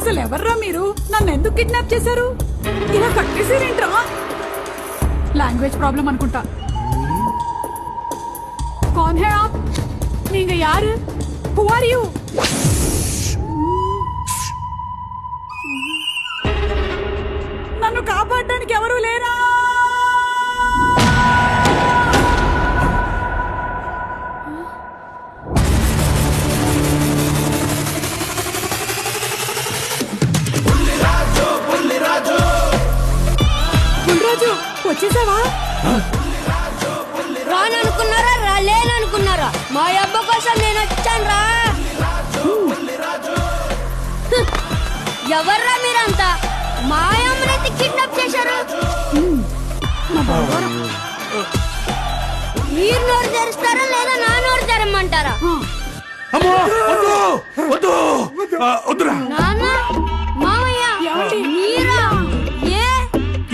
అసలు ఎవర్రా మీరు? నన్ను ఎందుకు కిడ్నాప్ చేశారు? ఇలా కట్టేసారేంట్రా? లాంగ్వేజ్ ప్రాబ్లం అనుకుంటా. कौन है आप? நீங்க யாரு? Who are you? నన్ను కాపాడడానికి ఎవరు లేరా? బుల్లిరాజు వచ్చేసావా? రాననుకున్నారా రాలేననుకున్నారా? మా అబ్బ కోసం నేను వచ్చాను రా. ఎవర్రా మీరంతా? మా అమ్మనైతే కిడ్నాప్ చేశారు. మీరు నోరు తెరుస్తారా లేదా నా నోరు తెరమ్మంటారా? నాన్న మామయ్య మీరా?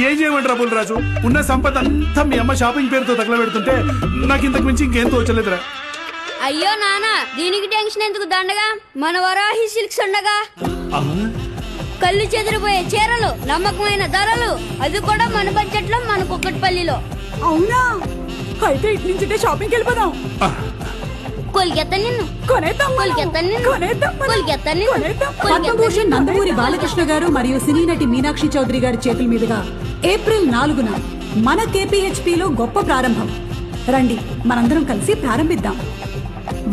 ఏం చేయమంటారా బుల్లిరాజు? ఉన్న సంపద అంతా మీ అమ్మ షాపింగ్ పేరుతో తగలబెడుతుంటే నాకు ఇంతకు మించి ఇంకేం తోచలేదురా. అయ్యో నాన్న, దీనికి టెన్షన్ ఎందుకు? దండగా మన వరాహి సిల్క్స్ ఉండగా కళ్ళు చెదిరిపోయే చీరలు, నమ్మకమైన ధరలు, అది కూడా మన బడ్జెట్ లో మన కుక్కట్పల్లిలో. అవునా? అయితే ఇటు నుంచి షాపింగ్కి వెళ్ళిపోదాం. కొలికెత్త నిన్ను కొనేద్దాం. పద్మభూషణ్ నందమూరి బాలకృష్ణ గారు మరియు సినీ నటి మీనాక్షి చౌదరి గారి చేతుల మీదుగా ఏప్రిల్ 4న మన కేపీహెచ్పీలో గొప్ప ప్రారంభం. రండి మనందరం కలిసి ప్రారంభిద్దాం.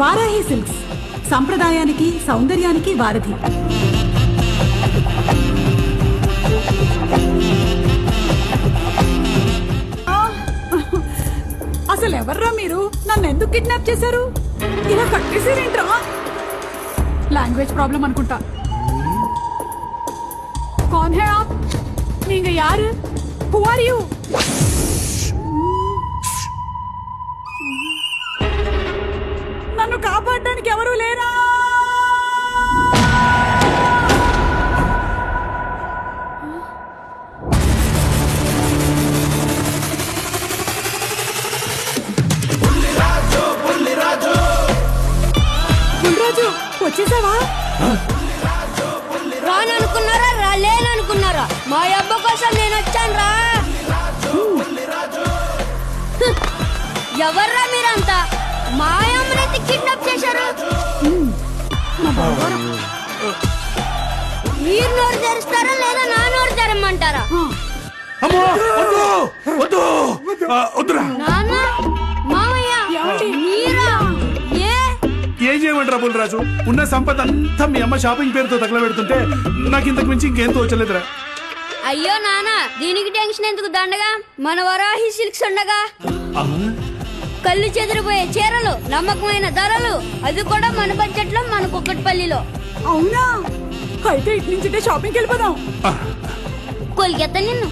వారాహి సిల్క్స్, సంప్రదాయానికి సౌందర్యానికి వారధి. అసలు ఎవర్రా మీరు? నన్ను ఎందుకు కిడ్నాప్ చేశారు? ఇలా కట్టేసారేంట్రా? లాంగ్వేజ్ ప్రాబ్లం అనుకుంటా. कौन है आप? நீங்க யாரு? Who are you? నన్ను కాపాడడానికి ఎవరు లేరా? బుల్లిరాజు వచ్చేసావా? రాననుకున్నారా రాలేననుకున్నారా? మా అబ్బ కోసం నేను వచ్చాను రా. ఎవర్రా మీరంతా? మా అమ్మనైతే కిడ్నాప్ చేశారు. మీరు నోరు తెరుస్తారా లేదా నా నోరు తెరమ్మంటారా? నాన్న మామయ్య మీరా? ఏం చేయమంటారా బుల్లిరాజు? ఉన్న సంపద అంతా మీ అమ్మ షాపింగ్ పేరుతో తగలబెడుతుంటే నాకు ఇంతకు మించి ఇంకేం తోచలేదురా. అయ్యో నాన్న, దీనికి టెన్షన్ ఎందుకు? దండగా మన వరాహి సిల్క్స్ ఉండగా కళ్ళు చెదిరిపోయే చీరలు, నమ్మకమైన ధరలు, అది కూడా మన బడ్జెట్ లో మన కుక్కట్పల్లిలో. అవునా? అయితే ఇటు నుంచి షాపింగ్కి వెళ్ళిపోదాం. కొలికెత్త నిన్ను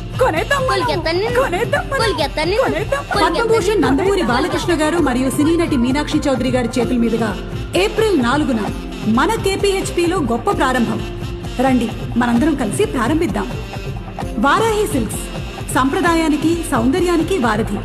పద్మభూషణ్ నందమూరి బాలకృష్ణ గారు మరియు సినీ నటి మీనాక్షి చౌదరి గారి చేతుల మీదుగా ఏప్రిల్ 4న మన కేపీహెచ్పీలో గొప్ప ప్రారంభం. రండి మనందరం కలిసి ప్రారంభిద్దాం. వారాహి సిల్క్స్, సంప్రదాయానికి సౌందర్యానికి వారధి.